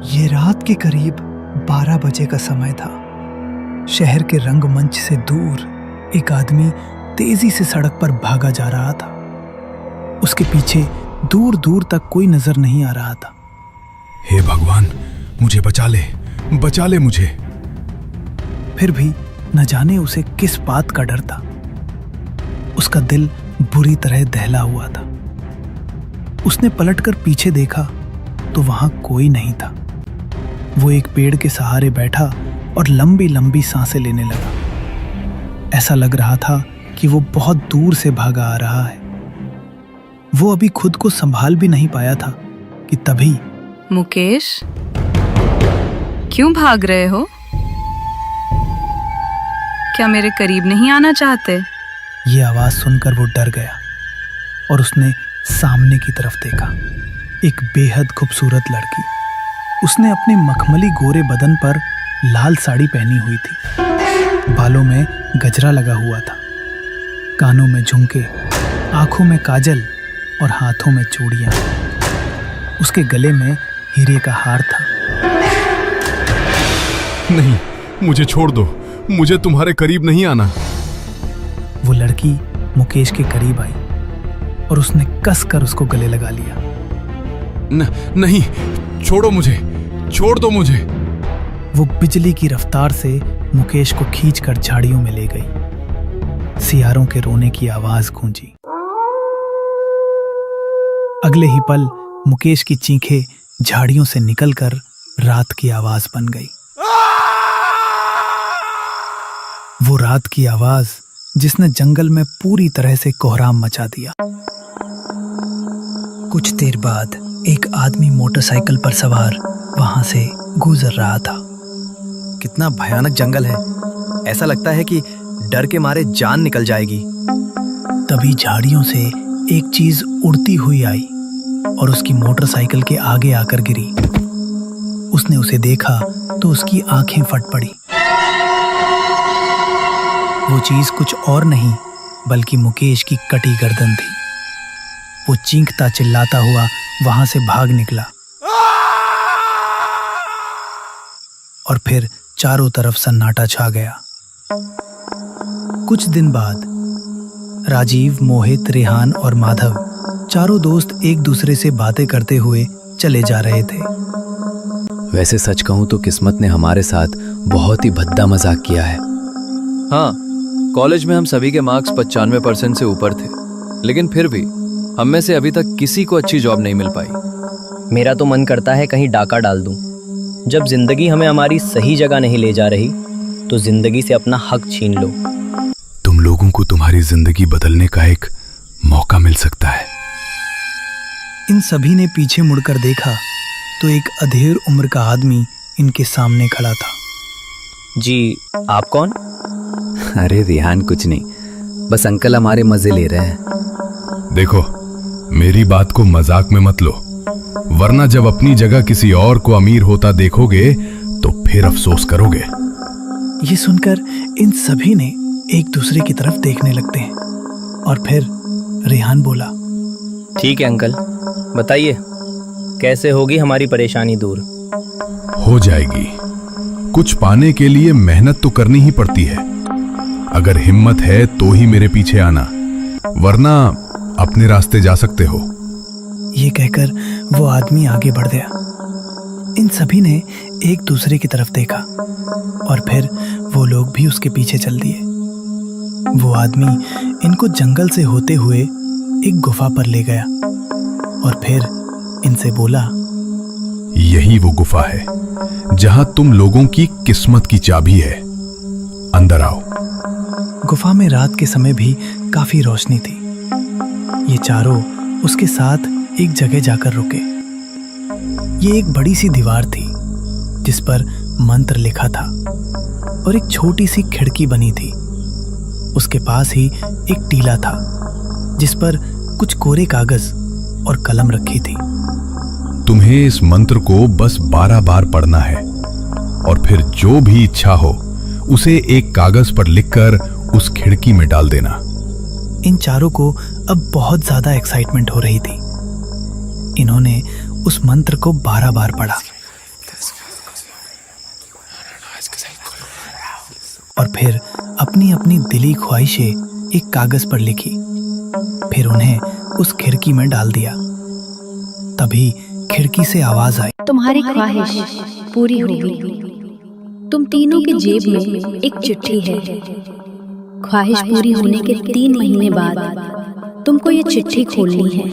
ये रात के करीब 12 बजे का समय था। शहर के रंगमंच से दूर एक आदमी तेजी से सड़क पर भागा जा रहा था। उसके पीछे दूर दूर तक कोई नजर नहीं आ रहा था। हे भगवान, मुझे बचा ले मुझे। फिर भी न जाने उसे किस बात का डर था। उसका दिल बुरी तरह दहला हुआ था। उसने पलटकर पीछे देखा तो वहां कोई नहीं था। वो एक पेड़ के सहारे बैठा और लंबी लंबी सांसें लेने लगा। ऐसा लग रहा था कि वो बहुत दूर से भागा आ रहा है। वो अभी खुद को संभाल भी नहीं पाया था कि तभी मुकेश, क्यों भाग रहे हो? क्या मेरे करीब नहीं आना चाहते? ये आवाज सुनकर वो डर गया और उसने सामने की तरफ देखा। एक बेहद खूबसूरत लड़की। उसने अपने मखमली गोरे बदन पर लाल साड़ी पहनी हुई थी। बालों में गजरा लगा हुआ था, कानों में झुमके, आंखों में काजल और हाथों में चूड़ियां। उसके गले में हीरे का हार था। नहीं, मुझे छोड़ दो, मुझे तुम्हारे करीब नहीं आना। वो लड़की मुकेश के करीब आई और उसने कसकर उसको गले लगा लिया। नहीं, छोड़ दो मुझे। वो बिजली की रफ्तार से मुकेश को खींचकर झाड़ियों में ले गई। सियारों के रोने की आवाज गूंजी। अगले ही पल मुकेश की चीखें झाड़ियों से निकलकर रात की आवाज बन गई। वो रात की आवाज जिसने जंगल में पूरी तरह से कोहराम मचा दिया। कुछ देर बाद एक आदमी मोटरसाइकिल पर सवार वहां से गुजर रहा था। कितना भयानक जंगल है। ऐसा लगता है कि डर के मारे जान निकल जाएगी। तभी झाड़ियों से एक चीज उड़ती हुई आई और उसकी मोटरसाइकिल के आगे आकर गिरी। उसने उसे देखा तो उसकी आंखें फट पड़ी। वो चीज कुछ और नहीं बल्कि मुकेश की कटी गर्दन थी। वो चींखता चिल्लाता हुआ वहां से भाग निकला और फिर चारों तरफ सन्नाटा छा गया। कुछ दिन बाद राजीव, मोहित, रेहान और माधव चारों दोस्त एक दूसरे से बातें करते हुए चले जा रहे थे। वैसे सच कहूं तो किस्मत ने हमारे साथ बहुत ही भद्दा मजाक किया है। हाँ, कॉलेज में हम सभी के मार्क्स 95% से ऊपर थे, लेकिन फिर भी हम में से अभी तक किसी को अच्छी जॉब नहीं मिल पाई। मेरा तो मन करता है कहीं डाका डाल दूं। जब जिंदगी हमें हमारी सही जगह नहीं ले जा रही तो जिंदगी से अपना हक छीन लो। तुम लोगों को तुम्हारी जिंदगी बदलने का एक मौका मिल सकता है। इन सभी ने पीछे मुड़कर देखा तो एक अधेड़ उम्र का आदमी इनके सामने खड़ा था। जी, आप कौन? अरे रेहान, कुछ नहीं, बस अंकल हमारे मजे ले रहे हैं। देखो, मेरी बात को मजाक में मत लो, वरना जब अपनी जगह किसी और को अमीर होता देखोगे तो फिर अफसोस करोगे। ये सुनकर इन सभी ने एक दूसरे की तरफ देखने लगते हैं और फिर रेहान बोला, ठीक है अंकल, बताइए कैसे होगी हमारी परेशानी दूर? हो जाएगी। कुछ पाने के लिए मेहनत तो करनी ही पड़ती है। अगर हिम्मत है तो ही मेरे पीछे आना, वरना अपने रास्ते जा सकते हो। ये कहकर वो आदमी आगे बढ़ गया। इन सभी ने एक दूसरे की तरफ देखा और फिर वो लोग भी उसके पीछे चल दिए। वो आदमी इनको जंगल से होते हुए एक गुफा पर ले गया और फिर इनसे बोला, यही वो गुफा है जहां तुम लोगों की किस्मत की चाबी है। अंदर आओ। गुफा में रात के समय भी काफी रोशनी थी। ये चारों उसके साथ एक जगह जाकर रुके। ये एक बड़ी सी दीवार थी जिस पर मंत्र लिखा था और एक छोटी सी खिड़की बनी थी। उसके पास ही एक टीला था जिस पर कुछ कोरे कागज और कलम रखी थी। तुम्हें इस मंत्र को बस 12 बार पढ़ना है और फिर जो भी इच्छा हो उसे एक कागज पर लिखकर उस खिड़की में डाल देना। इन चारों को अब बहुत ज्यादा एक्साइटमेंट हो रही थी। इन्होंने उस मंत्र को 12 बार पढ़ा। और फिर अपनी अपनी दिली ख्वाहिशें एक कागज पर लिखी, फिर उन्हें उस खिड़की में डाल दिया। तभी खिड़की से आवाज आई, तुम्हारी ख्वाहिश पूरी होगी। तुम तीनों की जेब में एक चिट्ठी है। ख्वाहिश पूरी होने के 3 महीने बाद तुमको ये चिट्ठी खोलनी है।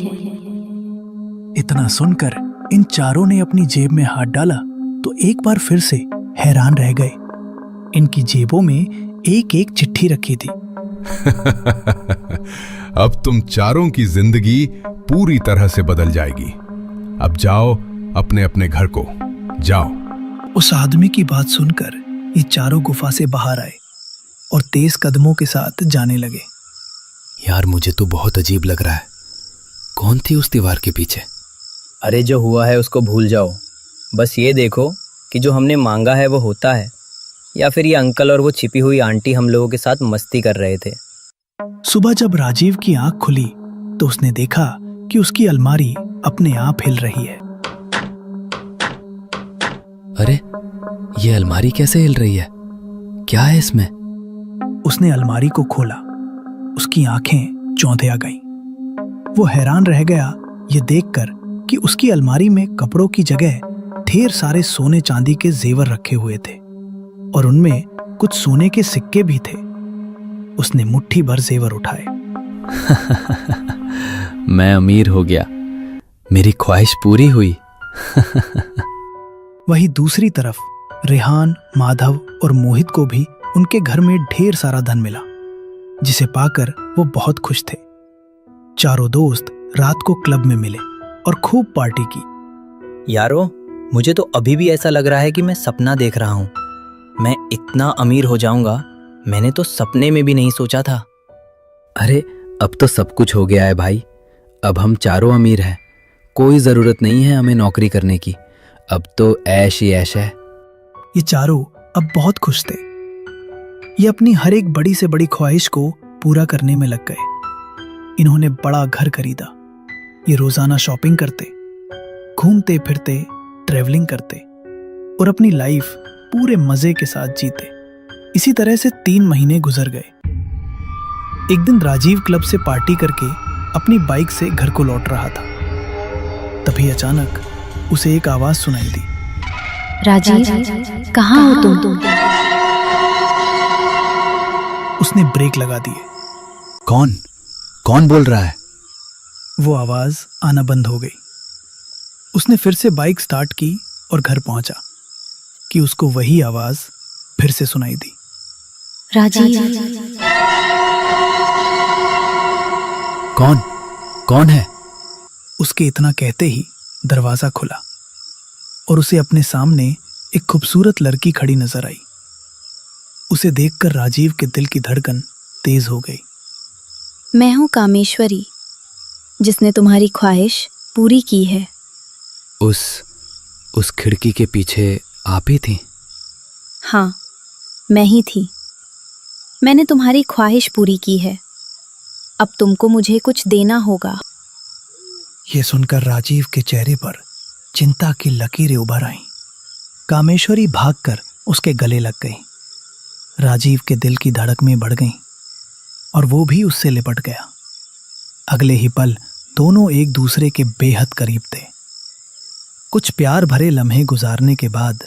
इतना सुनकर इन चारों ने अपनी जेब में हाथ डाला तो एक बार फिर से हैरान रह गए। इनकी जेबों में एक एक चिट्ठी रखी थी। अब तुम चारों की जिंदगी पूरी तरह से बदल जाएगी। अब जाओ अपने अपने घर को, जाओ। उस आदमी की बात सुनकर ये चारों गुफा से बाहर आए और तेज कदमों के साथ जाने लगे। यार मुझे तो बहुत अजीब लग रहा है। कौन थी उस दीवार के पीछे? अरे जो हुआ है उसको भूल जाओ। बस ये देखो कि जो हमने मांगा है वो होता है, या फिर ये अंकल और वो छिपी हुई आंटी हम लोगों के साथ मस्ती कर रहे थे। सुबह जब राजीव की आंख खुली तो उसने देखा कि उसकी अलमारी अपने आप हिल रही है। अरे ये अलमारी कैसे हिल रही है? क्या है इसमें? उसने अलमारी को खोला। उसकी आंखें चौंधिया गईं। वो हैरान रह गया ये देखकर कि उसकी अलमारी में कपड़ों की जगह ढेर सारे सोने चांदी के जेवर रखे हुए थे और उनमें कुछ सोने के सिक्के भी थे। उसने मुट्ठी भर जेवर उठाए। मैं अमीर हो गया, मेरी ख्वाहिश पूरी हुई। वहीं दूसरी तरफ रेहान, माधव और मोहित को भी उनके घर में ढेर सारा धन मिला, जिसे पाकर वो बहुत खुश थे। चारों दोस्त रात को क्लब में मिले और खूब पार्टी की। यारो, मुझे तो अभी भी ऐसा लग रहा है कि मैं सपना देख रहा हूँ। मैं इतना अमीर हो जाऊंगा, मैंने तो सपने में भी नहीं सोचा था। अरे अब तो सब कुछ हो गया है भाई। अब हम चारों अमीर हैं, कोई जरूरत नहीं है हमें नौकरी करने की। अब तो ऐश ही ऐश है। ये चारों अब बहुत खुश थे। ये अपनी हर एक बड़ी से बड़ी ख्वाहिश को पूरा करने में लग गए। इन्होंने बड़ा घर खरीदा। ये रोजाना शॉपिंग करते, घूमते फिरते, ट्रैवलिंग करते और अपनी लाइफ पूरे मजे के साथ जीते। इसी तरह से 3 महीने गुजर गए। एक दिन राजीव क्लब से पार्टी करके अपनी बाइक से घर को लौट रहा था। तभी अचानक उसे एक आवाज सुनाई दी। राजीव, कहाँ हो तुम? उसने ब्रेक लगा दिए। कौन बोल रहा है? वो आवाज आना बंद हो गई। उसने फिर से बाइक स्टार्ट की और घर पहुंचा कि उसको वही आवाज फिर से सुनाई दी। राजीव, कौन है? उसके इतना कहते ही दरवाजा खुला और उसे अपने सामने एक खूबसूरत लड़की खड़ी नजर आई। उसे देखकर राजीव के दिल की धड़कन तेज हो गई। मैं हूँ कामेश्वरी, जिसने तुम्हारी ख्वाहिश पूरी की है। उस खिड़की के पीछे आप ही थी? हाँ, मैं ही थी। मैंने तुम्हारी ख्वाहिश पूरी की है। अब तुमको मुझे कुछ देना होगा। ये सुनकर राजीव के चेहरे पर चिंता की लकीरें उभर आईं। कामेश्वरी भागकर उसके गले लग गई। राजीव के दिल की धड़कनें बढ़ गईं और वो भी उससे लिपट गया। अगले ही पल दोनों एक दूसरे के बेहद करीब थे। कुछ प्यार भरे लम्हे गुजारने के बाद,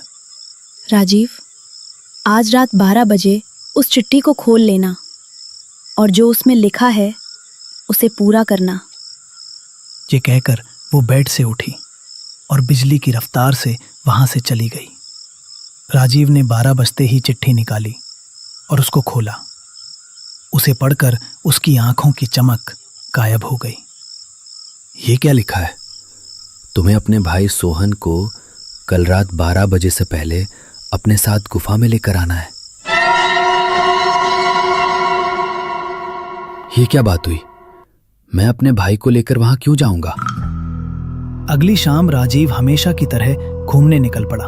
राजीव, आज रात 12 बजे उस चिट्ठी को खोल लेना और जो उसमें लिखा है उसे पूरा करना। ये कहकर वो बेड से उठी और बिजली की रफ्तार से वहां से चली गई। राजीव ने 12 बजते ही चिट्ठी निकाली और उसको खोला। उसे पढ़कर उसकी आंखों की चमक गायब हो गई। ये क्या लिखा है? तुम्हें अपने भाई सोहन को कल रात 12 बजे से पहले अपने साथ गुफा में लेकर आना है। ये क्या बात हुई? मैं अपने भाई को लेकर वहां क्यों जाऊंगा? अगली शाम राजीव हमेशा की तरह घूमने निकल पड़ा,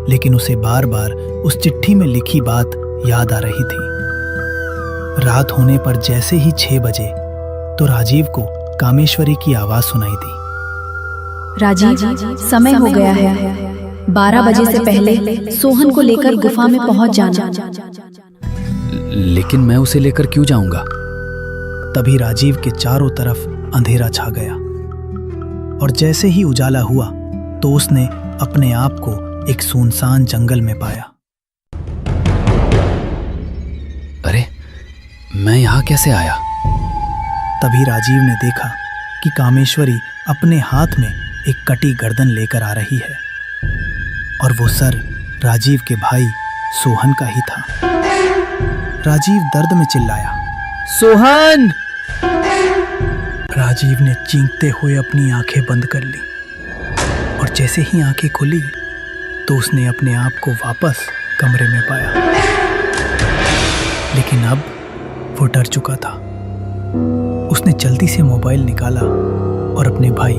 लेकिन उसे बार बार उस चिट्ठी में लिखी बात याद आ रही थी। रात होने पर जैसे ही 6 बजे तो राजीव को कामेश्वरी की आवाज सुनाई दी। राजीव, समय हो गया है। 12 बजे से पहले सोहन को लेकर गुफा में पहुंच जाना। लेकिन मैं उसे लेकर क्यों जाऊंगा? तभी राजीव के चारों तरफ अंधेरा छा गया और जैसे ही उजाला हुआ तो उसने अपने आप को एक सुनसान जंगल में पाया। अरे, मैं यहाँ कैसे आया? तभी राजीव ने देखा कि कामेश्वरी अपने हाथ में एक कटी गर्दन लेकर आ रही है और वो सर राजीव के भाई सोहन का ही था। राजीव दर्द में चिल्लाया, सोहन! राजीव ने चींकते हुए अपनी आंखें बंद कर ली और जैसे ही आंखें खुली तो उसने अपने आप को वापस कमरे में पाया। लेकिन अब वो डर चुका था। उसने जल्दी से मोबाइल निकाला और अपने भाई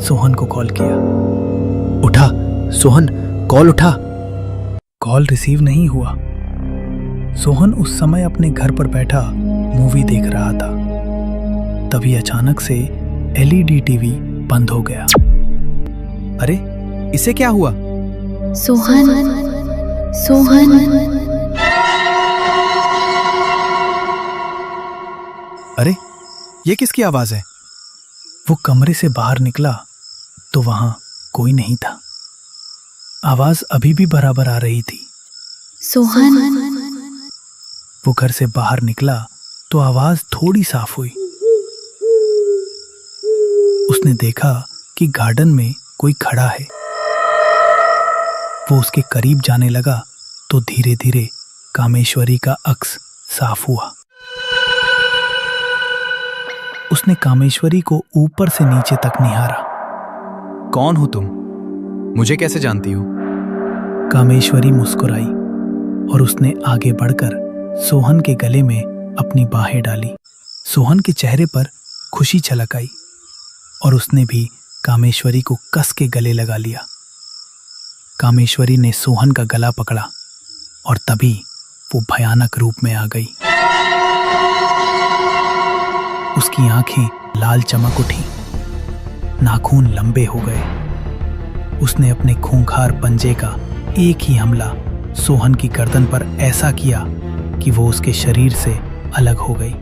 सोहन को कॉल किया। उठा सोहन, कॉल उठा। कॉल रिसीव नहीं हुआ। सोहन उस समय अपने घर पर बैठा मूवी देख रहा था। तभी अचानक से एलईडी टीवी बंद हो गया। अरे, इसे क्या हुआ? सोहन, सोहन। अरे, ये किसकी आवाज है? वो कमरे से बाहर निकला तो वहां कोई नहीं था। आवाज अभी भी बराबर आ रही थी। सोहन। वो घर से बाहर निकला तो आवाज थोड़ी साफ हुई। उसने देखा कि गार्डन में कोई खड़ा है। वो उसके करीब जाने लगा तो धीरे धीरे कामेश्वरी का अक्स साफ हुआ। उसने कामेश्वरी को ऊपर से नीचे तक निहारा। कौन हो तुम? मुझे कैसे जानती हो? कामेश्वरी मुस्कुराई और उसने आगे बढ़कर सोहन के गले में अपनी बाहें डाली। सोहन के चेहरे पर खुशी छलक आई और उसने भी कामेश्वरी को कस के गले लगा लिया। कामेश्वरी ने सोहन का गला पकड़ा और तभी वो भयानक रूप में आ गई। उसकी आंखें लाल चमक उठी, नाखून लंबे हो गए। उसने अपने खूंखार पंजे का एक ही हमला सोहन की गर्दन पर ऐसा किया कि वो उसके शरीर से अलग हो गई।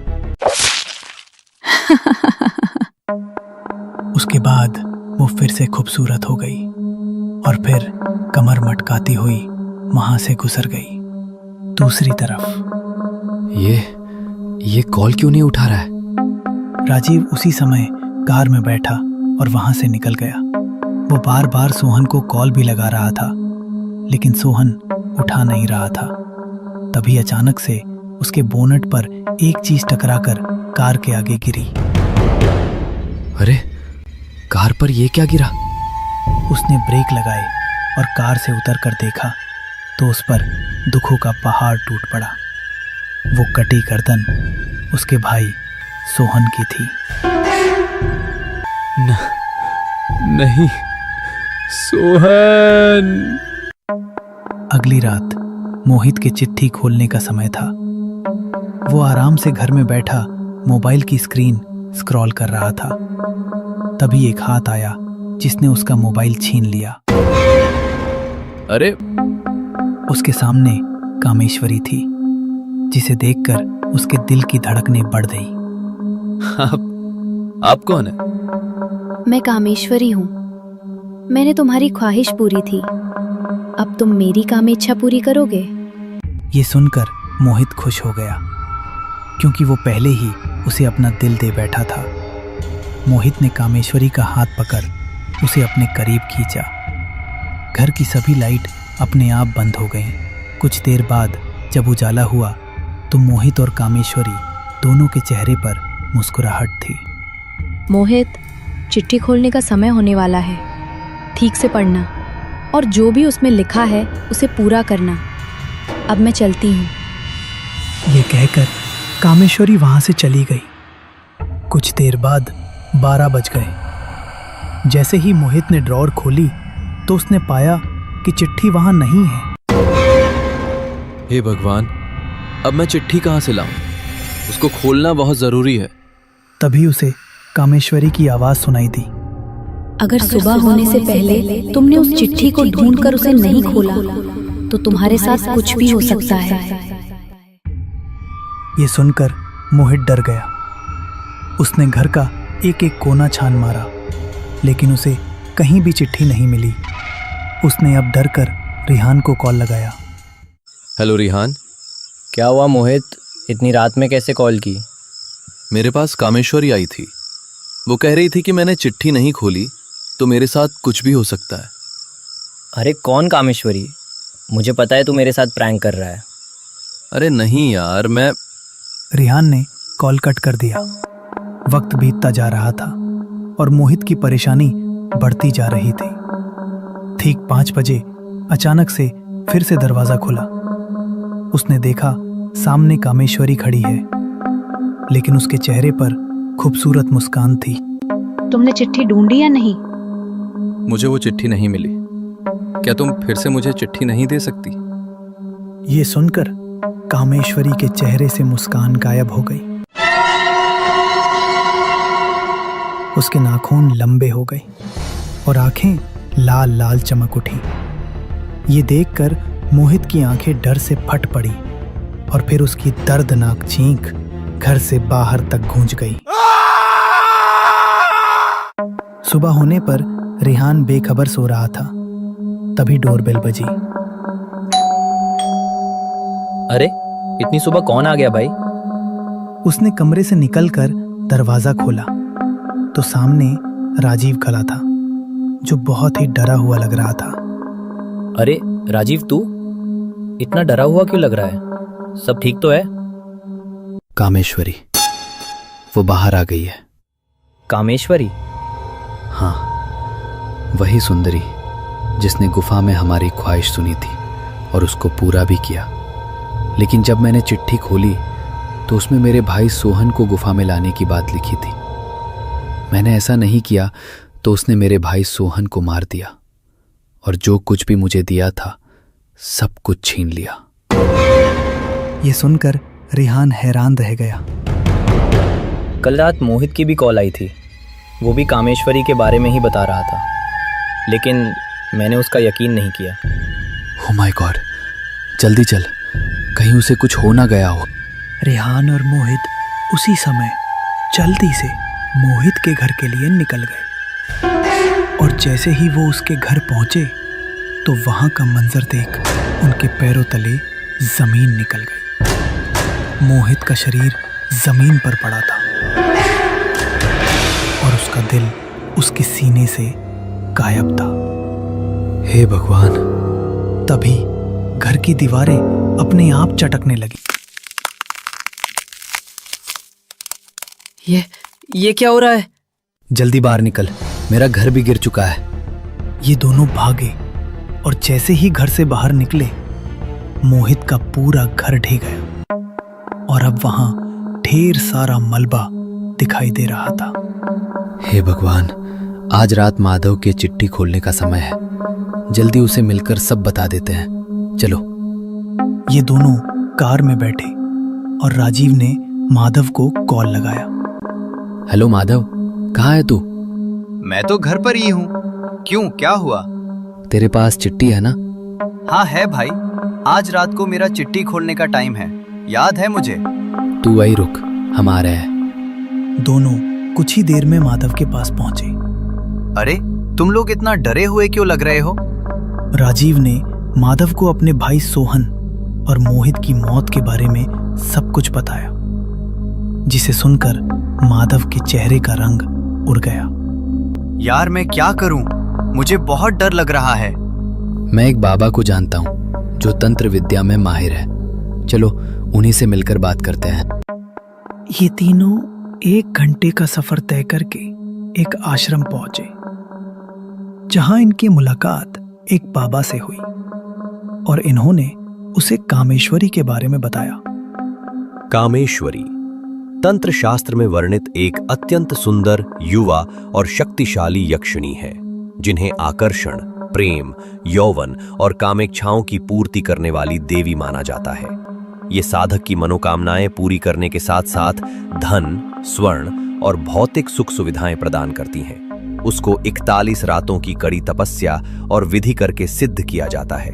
उसके बाद वो फिर से खूबसूरत हो गई और फिर कमर मटकाती हुई वहां से गुजर गई। दूसरी तरफ ये कॉल क्यों नहीं उठा रहा है? राजीव उसी समय कार में बैठा और वहां से निकल गया। वो बार बार सोहन को कॉल भी लगा रहा था लेकिन सोहन उठा नहीं रहा था। तभी अचानक से उसके बोनट पर एक चीज टकराकर कार के आगे गिरी। अरे, कार पर ये क्या गिरा? उसने ब्रेक लगाए और कार से उतरकर देखा तो उस पर दुखों का पहाड़ टूट पड़ा। वो कटी गर्दन उसके भाई सोहन की थी। नहीं, सोहन। अगली रात मोहित के चिट्ठी खोलने का समय था। वो आराम से घर में बैठा मोबाइल की स्क्रीन स्क्रॉल कर रहा था। तभी एक हाथ आया जिसने उसका मोबाइल छीन लिया। अरे, उसके सामने कामेश्वरी थी जिसे देखकर उसके दिल की धड़कनें बढ़ गई। आप कौन है? मैं कामेश्वरी हूँ। मैंने तुम्हारी ख्वाहिश पूरी थी, अब तुम मेरी कामेच्छा पूरी करोगे? ये सुनकर मोहित खुश हो गया क्योंकि वो पहले ही उसे अपना दिल दे बैठा था। मोहित ने कामेश्वरी का हाथ पकड़ उसे अपने करीब खींचा। घर की सभी लाइट अपने आप बंद हो गईं। कुछ देर बाद जब उजाला हुआ तो मोहित और कामेश्वरी दोनों के चेहरे पर मुस्कुराहट थी। मोहित, चिट्ठी खोलने का समय होने वाला है। ठीक से पढ़ना और जो भी उसमें लिखा है उसे पूरा करना। अब मैं चलती हूँ। ये कहकर कामेश्वरी वहां से चली गई। कुछ देर बाद 12 बज गए। जैसे ही मोहित ने ड्रॉअर खोली तो उसने पाया कि चिट्ठी वहां नहीं है। हे भगवान, अब मैं चिट्ठी कहाँ से लाऊं? उसको खोलना बहुत जरूरी है। तभी उसे कामेश्वरी की आवाज सुनाई दी। अगर सुबह होने से पहले तुमने उस चिट्ठी को ढूंढकर उसे नहीं खोला तो तुम्हारे साथ कुछ भी हो सकता है। ये सुनकर मोहित डर गया। उसने घर का एक एक कोना छान मारा, लेकिन उसे कहीं भी चिट्ठी नहीं मिली। उसने अब डर कर रिहान को कॉल लगाया। हेलो रिहान। क्या हुआ मोहित, इतनी रात में कैसे कॉल की? मेरे पास कामेश्वरी आई थी। वो कह रही थी कि मैंने चिट्ठी नहीं खोली तो मेरे साथ कुछ भी हो सकता है। अरे कौन कामेश्वरी? मुझे पता है तू मेरे साथ प्रैंक कर रहा है। अरे नहीं यार, मैं रिहान ने कॉल कट कर दिया। वक्त बीतता जा रहा था और मोहित की परेशानी बढ़ती जा रही थी। ठीक 5 बजे अचानक से फिर से दरवाजा खुला। उसने देखा सामने कामेश्वरी खड़ी है, लेकिन उसके चेहरे पर खूबसूरत मुस्कान थी। तुमने चिट्ठी ढूंढी या नहीं? मुझे वो चिट्ठी नहीं मिली। क्या तुम फिर से मुझे चिट्ठी नहीं दे सकती? ये सुनकर कामेश्वरी के चेहरे से मुस्कान गायब हो गई। उसके नाखून लंबे हो गए और आंखें लाल लाल चमक उठी। ये देखकर मोहित की आंखें डर से फट पड़ी और फिर उसकी दर्दनाक चीख घर से बाहर तक गूंज गई। सुबह होने पर रिहान बेखबर सो रहा था। तभी डोरबेल बजी। अरे इतनी सुबह कौन आ गया भाई? उसने कमरे से निकलकर दरवाजा खोला तो सामने राजीव खड़ा था, जो बहुत ही डरा हुआ लग रहा था। अरे राजीव, तू इतना डरा हुआ क्यों लग रहा है? सब ठीक तो है? कामेश्वरी वो बाहर आ गई है। कामेश्वरी? हाँ, वही सुंदरी जिसने गुफा में हमारी ख्वाहिश सुनी थी और उसको पूरा भी किया। लेकिन जब मैंने चिट्ठी खोली तो उसमें मेरे भाई सोहन को गुफा में लाने की बात लिखी थी। मैंने ऐसा नहीं किया तो उसने मेरे भाई सोहन को मार दिया और जो कुछ भी मुझे दिया था सब कुछ छीन लिया। ये सुनकर रिहान हैरान रह गया। कल रात मोहित की भी कॉल आई थी। वो भी कामेश्वरी के बारे में ही बता रहा था, लेकिन मैंने उसका यकीन नहीं किया। ओह माय गॉड, जल्दी चल, कहीं उसे कुछ हो ना गया हो। रिहान और मोहित उसी समय जल्दी से मोहित के घर के लिए निकल गए और जैसे ही वो उसके घर पहुंचे तो वहां का मंजर देख उनके पैरों तले जमीन निकल गई। मोहित का शरीर जमीन पर पड़ा था और उसका दिल उसके सीने से गायब था। हे भगवान! तभी घर की दीवारें अपने आप चटकने लगी। ये क्या हो रहा है? जल्दी बाहर निकल, मेरा घर भी गिर चुका है। ये दोनों भागे और जैसे ही घर से बाहर निकले मोहित का पूरा घर ढह गया और अब वहां ढेर सारा मलबा दिखाई दे रहा था। हे भगवान, आज रात माधव के चिट्ठी खोलने का समय है। जल्दी उसे मिलकर सब बता देते हैं। चलो। ये दोनों कार में बैठे और राजीव ने माधव को कॉल लगाया। हेलो माधव, कहाँ है तू? मैं तो घर पर ही हूँ। क्यों, क्या हुआ? तेरे पास चिट्ठी है ना? हाँ है भाई, आज रात को मेरा चिट्ठी खोलने का टाइम है, याद है मुझे। तू वही रुक, हम आ रहे हैं। दोनों कुछ ही देर में माधव के पास पहुंचे। अरे तुम लोग इतना डरे हुए क्यों लग रहे हो? राजीव ने माधव को अपने भाई सोहन और मोहित की मौत के बारे में सब कुछ बताया, जिसे सुनकर माधव के चेहरे का रंग उड़ गया। यार मैं क्या करूं? मुझे बहुत डर लग रहा है। मैं एक बाबा को जानता हूँ जो तंत्र विद्या में माहिर है। चलो उन्हीं से मिलकर बात करते हैं। ये तीनों 1 घंटे का सफर तय करके एक आश्रम पहुंचे, जहां इनकी मुलाकात एक बाबा से हुई और इन्होंने उसे कामेश्वरी के बारे में बताया। कामेश्वरी तंत्र शास्त्र में वर्णित एक अत्यंत सुंदर, युवा और शक्तिशाली यक्षिणी है, जिन्हें आकर्षण, प्रेम, यौवन और कामेच्छाओं की पूर्ति करने वाली देवी माना जाता है। ये साधक की मनोकामनाएं पूरी करने के साथ साथ धन, स्वर्ण और भौतिक सुख सुविधाएं प्रदान करती हैं। उसको 41 रातों की कड़ी तपस्या और विधि करके सिद्ध किया जाता है।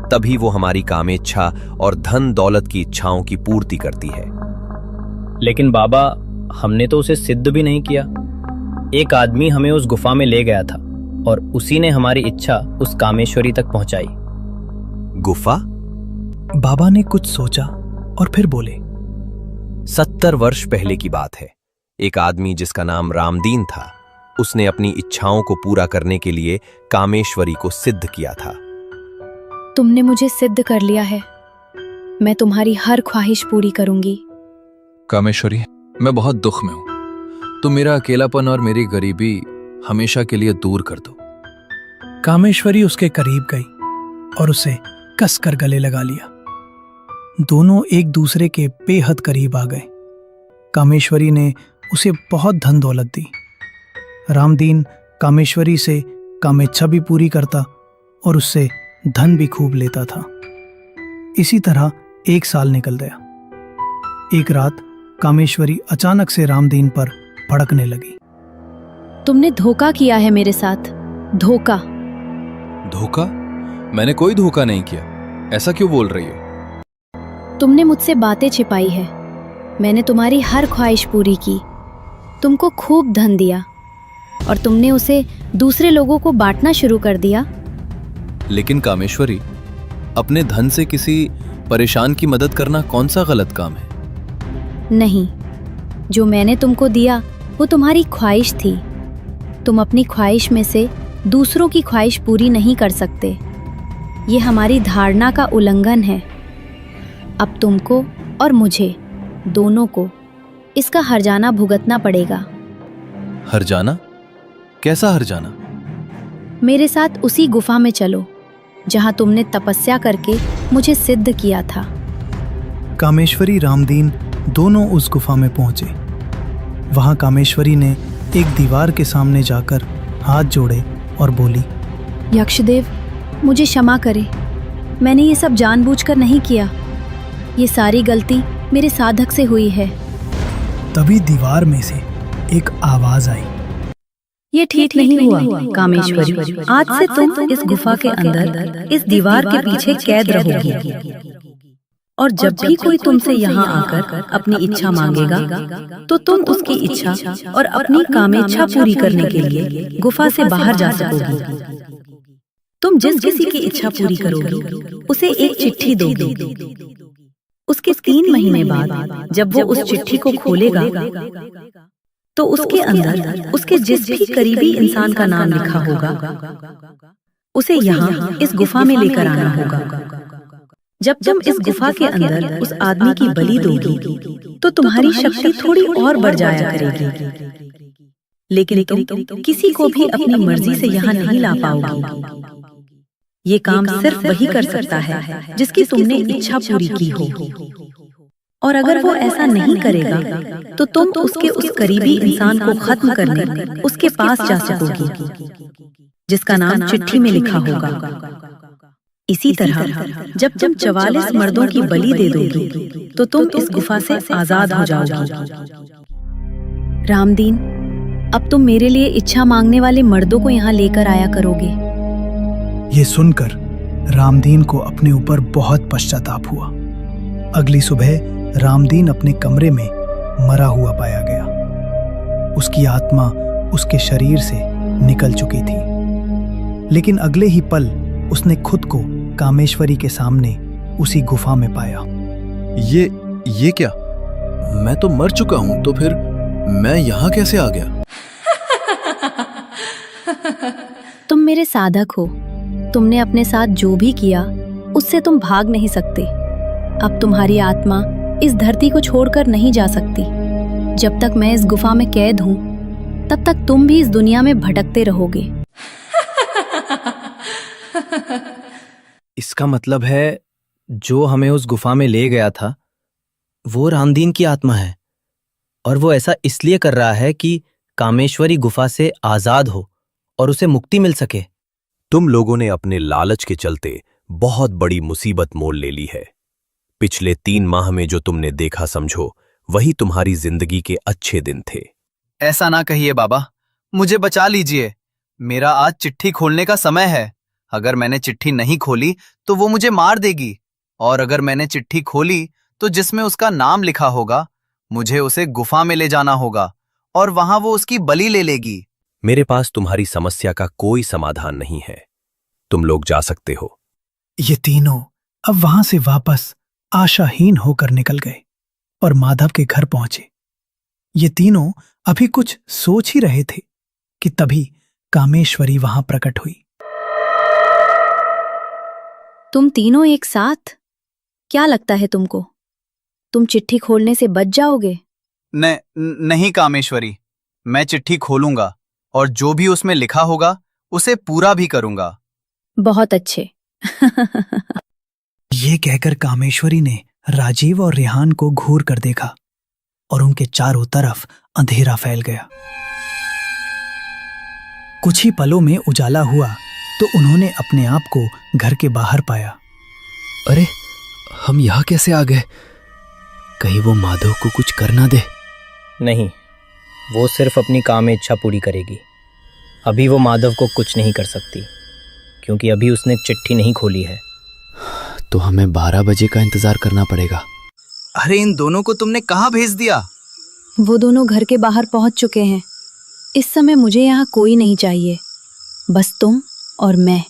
तभी वो हमारी कामेच्छा और धन दौलत की इच्छाओं की पूर्ति करती है। लेकिन बाबा, हमने तो उसे सिद्ध भी नहीं किया। एक आदमी हमें उस गुफा में ले गया था और उसी ने हमारी इच्छा उस कामेश्वरी तक पहुंचाई। गुफा? बाबा ने कुछ सोचा और फिर बोले, 70 वर्ष पहले की बात है। एक आदमी जिसका नाम रामदीन था, उसने अपनी इच्छाओं को पूरा करने के लिए कामेश्वरी को सिद्ध किया था। तुमने मुझे सिद्ध कर लिया है। मैं तुम्हारी हर ख्वाहिश पूरी करूंगी। कामेश्वरी, मैं बहुत दुख में हूं। तुम मेरा अकेलापन और मेरी गरीबी हमेशा के लिए दूर कर दो। कामेश्वरी उसके करीब गई और उसे कसकर गले लगा लिया। दोनों एक दूसरे के बेहद करीब आ गए। कामेश्वरी ने उसे बहुत धन दौलत दी। रामदीन कामेश्वरी से कामेच्छा भी पूरी करता और उससे धन भी खूब लेता था। इसी तरह 1 साल निकल गया। एक रात कामेश्वरी अचानक से रामदीन पर भड़कने लगी। तुमने धोखा किया है मेरे साथ। धोखा। धोखा? मैंने कोई धोखा नहीं किया। ऐसा क्यों बोल रही हो? तुमने मुझसे बातें छिपाई है। मैंने तुम्हारी हर ख्वाहिश पूरी की, तुमको खूब धन दिया और तुमने उसे दूसरे लोगों को बांटना शुरू कर दिया। लेकिन कामेश्वरी, अपने धन से किसी परेशान की मदद करना कौन सा गलत काम है? नहीं, जो मैंने तुमको दिया वो तुम्हारी ख्वाहिश थी। तुम अपनी ख्वाहिश में से दूसरों की ख्वाहिश पूरी नहीं कर सकते। ये हमारी धारणा का उल्लंघन है। अब तुमको और मुझे दोनों को इसका हर्जाना भुगतना पड़ेगा। हर्जाना? कैसा हर्जाना? मेरे साथ उसी गुफा में चलो जहां तुमने तपस्या करके मुझे सिद्ध किया था। कामेश्वरी रामदीन दोनों उस गुफा में पहुंचे। वहां कामेश्वरी ने एक दीवार के सामने जाकर हाथ जोड़े और बोली, यक्षदेव, मुझे क्षमा करे। मैंने ये सब जानबूझकर नहीं किया। ये सारी गलती मेरे साधक से हुई है। तभी दीवार में से एक आवाज आई, ये ठीक नहीं हुआ कामेश्वरी। आज से तुम इस गुफा के अंदर इस दीवार के पीछे कैद रहोगी और जब भी कोई तुमसे यहाँ आकर अपनी इच्छा मांगेगा तो तुम उसकी इच्छा और अपनी कामेच्छा पूरी करने के लिए गुफा से बाहर जा सकोगी। तुम जिस किसी की इच्छा पूरी करोगी उसे एक चिट्ठी दोगी। उसके 3 महीने बाद जब वो उस चिट्ठी को खोलेगा तो उसके अंदर उसके जिस भी करीबी इंसान का नाम लिखा होगा उसे यहाँ इस गुफा में लेकर आना होगा। जब तुम इस गुफा के अंदर उस आदमी की बलि दोगी तो तुम्हारी शक्ति थोड़ी और बढ़ जाया करेगी, लेकिन तुम किसी को भी अपनी मर्जी से यहाँ नहीं ला पाओगी। ये काम सिर्फ वही कर सकता है जिसकी तुमने इच्छा पूरी की हो। और अगर वो ऐसा नहीं करेगा तो तुम उसके उस करीबी इंसान को खत्म करने उसके पास जा सकोगी जिसका नाम चिट्ठी में लिखा होगा। इसी तरह जब तुम 44 मर्दों की बलि दे दोगी तो तुम इस गुफा से आजाद हो जाओगी। रामदीन, अब तुम मेरे लिए इच्छा मांगने वाले मर्दों को यहाँ लेकर आया करोगे। ये सुनकर रामदीन को अपने ऊपर बहुत पश्चाताप हुआ। अगली सुबह रामदीन अपने कमरे में मरा हुआ पाया गया। उसकी आत्मा उसके शरीर से निकल चुकी थी, लेकिन अगले ही पल उसने खुद को कामेश्वरी के सामने उसी गुफा में पाया। ये क्या? मैं तो मर चुका हूं, तो फिर मैं यहाँ कैसे आ गया? तुम मेरे साधक हो। तुमने अपने साथ जो भी किया उससे तुम भाग नहीं सकते। अब तुम्हारी आत्मा इस धरती को छोड़कर नहीं जा सकती। जब तक मैं इस गुफा में कैद हूं तब तक तुम भी इस दुनिया में भटकते रहोगे। इसका मतलब है जो हमें उस गुफा में ले गया था वो रामदीन की आत्मा है और वो ऐसा इसलिए कर रहा है कि कामेश्वरी गुफा से आजाद हो और उसे मुक्ति मिल सके। तुम लोगों ने अपने लालच के चलते बहुत बड़ी मुसीबत मोल ले ली है। पिछले 3 माह में जो तुमने देखा समझो वही तुम्हारी जिंदगी के अच्छे दिन थे। ऐसा ना कहिए बाबा, मुझे बचा लीजिए। मेरा आज चिट्ठी खोलने का समय है। अगर मैंने चिट्ठी नहीं खोली तो वो मुझे मार देगी, और अगर मैंने चिट्ठी खोली तो जिसमें उसका नाम लिखा होगा, मुझे उसे गुफा में ले जाना होगा और वहां वो उसकी बलि ले लेगी। मेरे पास तुम्हारी समस्या का कोई समाधान नहीं है, तुम लोग जा सकते हो। ये तीनों अब वहां से वापस आशाहीन होकर निकल गए और माधव के घर पहुंचे। ये तीनों अभी कुछ सोच ही रहे थे कि तभी कामेश्वरी वहां प्रकट हुई। तुम तीनों एक साथ? क्या लगता है तुमको, तुम चिट्ठी खोलने से बच जाओगे? नहीं कामेश्वरी, मैं चिट्ठी खोलूंगा और जो भी उसमें लिखा होगा उसे पूरा भी करूंगा। बहुत अच्छे। ये कहकर कामेश्वरी ने राजीव और रेहान को घूर कर देखा और उनके चारों तरफ अंधेरा फैल गया। कुछ ही पलों में उजाला हुआ तो उन्होंने अपने आप को घर के बाहर पाया। अरे, हम यहाँ कैसे आ गए? कहीं वो माधव को कुछ कर ना दे। नहीं, वो सिर्फ अपनी काम में इच्छा पूरी करेगी। अभी वो माधव को कुछ नहीं कर सकती, क्योंकि अभी उसने चिट्ठी नहीं खोली है। तो हमें 12 बजे का इंतजार करना पड़ेगा। अरे, इन दोनों को तुमने कहाँ भेज दिया? वो दोनों घर के बाहर पहुंच चुके हैं। इस समय मुझे यहाँ कोई नहीं चाहिए, बस तुम और मैं।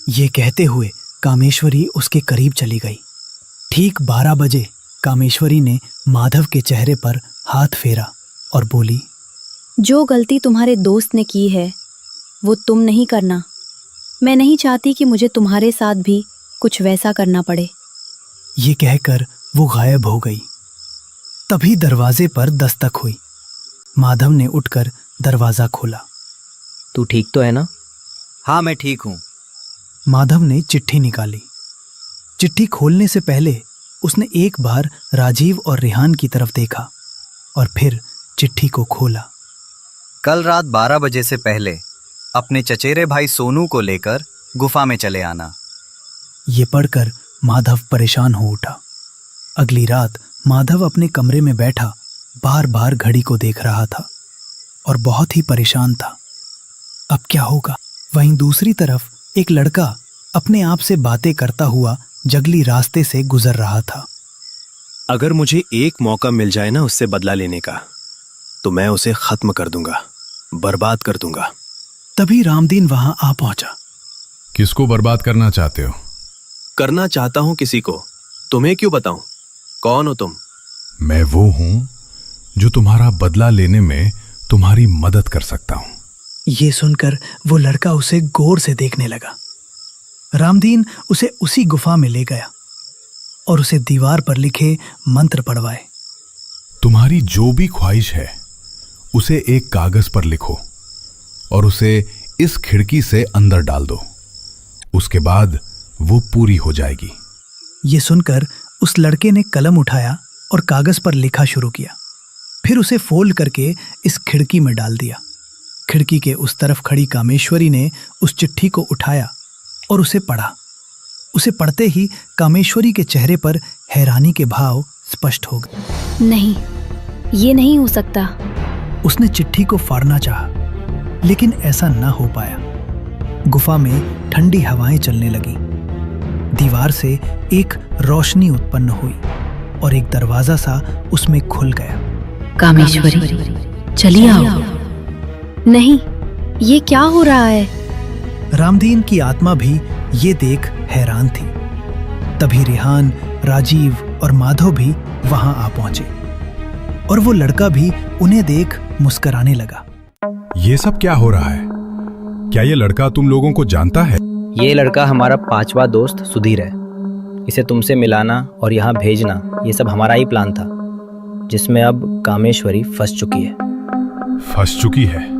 ये कहते हुए कामेश्वरी उसके करीब चली गई। ठीक 12 बजे कामेश्वरी ने माधव के चेहरे पर हाथ फेरा और बोली, जो गलती तुम्हारे दोस्त ने की है वो तुम नहीं करना। मैं नहीं चाहती कि मुझे तुम्हारे साथ भी कुछ वैसा करना पड़े। ये कहकर वो गायब हो गई। तभी दरवाजे पर दस्तक हुई। माधव ने उठकर दरवाजा खोला। तू ठीक तो है ना? हाँ, मैं ठीक हूँ। माधव ने चिट्ठी निकाली। चिट्ठी खोलने से पहले उसने एक बार राजीव और रेहान की तरफ देखा और फिर चिट्ठी को खोला। कल रात 12 बजे से पहले अपने चचेरे भाई सोनू को लेकर गुफा में चले आना। ये पढ़कर माधव परेशान हो उठा। अगली रात माधव अपने कमरे में बैठा बार बार घड़ी को देख रहा था और बहुत ही परेशान था। अब क्या होगा? वहीं दूसरी तरफ एक लड़का अपने आप से बातें करता हुआ जंगली रास्ते से गुजर रहा था। अगर मुझे एक मौका मिल जाए ना उससे बदला लेने का, तो मैं उसे खत्म कर दूंगा, बर्बाद कर दूंगा। तभी रामदीन वहां आ पहुंचा। किसको बर्बाद करना चाहते हो? करना चाहता हूं किसी को, तुम्हें क्यों बताऊं? कौन हो तुम? मैं वो हूं जो तुम्हारा बदला लेने में तुम्हारी मदद कर सकता हूं। ये सुनकर वो लड़का उसे गौर से देखने लगा। रामदीन उसे उसी गुफा में ले गया और उसे दीवार पर लिखे मंत्र पढ़वाए। तुम्हारी जो भी ख्वाहिश है उसे एक कागज पर लिखो और उसे इस खिड़की से अंदर डाल दो। उसके बाद वो पूरी हो जाएगी। ये सुनकर उस लड़के ने कलम उठाया और कागज पर लिखा शुरू किया। फिर उसे फोल्ड करके इस खिड़की में डाल दिया। खिड़की के उस तरफ खड़ी कामेश्वरी ने उस चिट्ठी को उठाया और उसे पढ़ा। उसे पढ़ते ही कामेश्वरी के चेहरे पर हैरानी के भाव स्पष्ट हो गए। नहीं, ये नहीं हो सकता। उसने चिट्ठी को फाड़ना चाहा, लेकिन ऐसा न हो पाया। गुफा में ठंडी हवाएं चलने लगी। दीवार से एक रोशनी उत्पन्न हुई और एक दरवाजा सा उसमें खुल गया। कामेश्वरी, चलिए आओ। नहीं, ये क्या हो रहा है? रामदीन की आत्मा भी ये देख हैरान थी। तभी रेहान, राजीव और माधव भी वहां आ पहुंचे और वो लड़का भी उन्हें देख मुस्कुराने लगा। ये सब क्या हो रहा है? क्या ये लड़का तुम लोगों को जानता है? ये लड़का हमारा 5वां दोस्त सुधीर है। इसे तुमसे मिलाना और यहाँ भेजना, ये सब हमारा ही प्लान था, जिसमें अब कामेश्वरी फंस चुकी है। फंस चुकी है?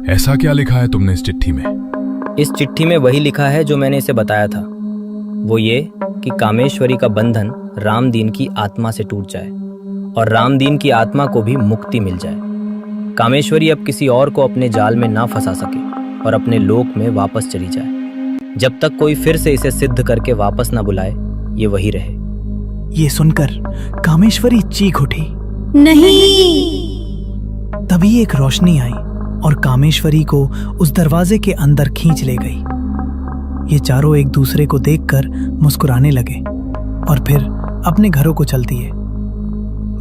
ऐसा क्या लिखा है तुमने इस चिट्ठी में? इस चिट्ठी में वही लिखा है जो मैंने इसे बताया था। वो ये कि कामेश्वरी का बंधन रामदीन की आत्मा से टूट जाए और रामदीन की आत्मा को भी मुक्ति मिल जाए। कामेश्वरी अब किसी और को अपने जाल में ना फंसा सके और अपने लोक में वापस चली जाए। जब तक कोई फिर से इसे सिद्ध करके वापस ना बुलाए, ये वही रहे। ये सुनकर कामेश्वरी चीख उठी। नहीं! तभी एक रोशनी आई और कामेश्वरी को उस दरवाजे के अंदर खींच ले गई। ये चारों एक दूसरे को देखकर मुस्कुराने लगे और फिर अपने घरों को चल दिए।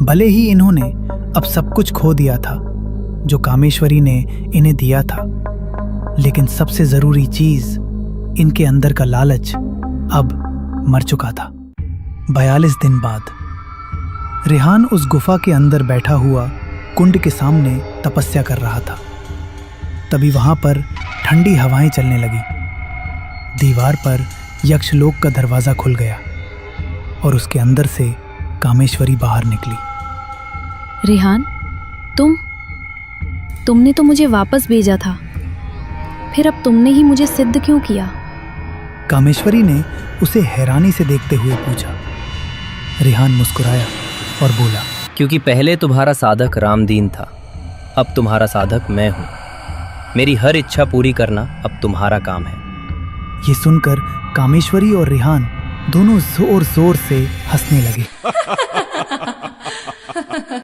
भले ही इन्होंने अब सब कुछ खो दिया था जो कामेश्वरी ने इन्हें दिया था, लेकिन सबसे जरूरी चीज, इनके अंदर का लालच, अब मर चुका था। 42 दिन बाद रेहान उस गुफा के अंदर बैठा हुआ कुंड के सामने तपस्या कर रहा था। तभी वहां पर ठंडी हवाएं चलने लगी। दीवार पर यक्षलोक का दरवाजा खुल गया और उसके अंदर से कामेश्वरी बाहर निकली। रेहान, तुमने तो मुझे वापस भेजा था, फिर अब तुमने ही मुझे सिद्ध क्यों किया? कामेश्वरी ने उसे हैरानी से देखते हुए पूछा। रेहान मुस्कुराया और बोला, क्योंकि पहले तुम्हारा साधक रामदीन था, अब तुम्हारा साधक मैं हूं। मेरी हर इच्छा पूरी करना अब तुम्हारा काम है। ये सुनकर कामेश्वरी और रेहान दोनों जोर जोर से हंसने लगे।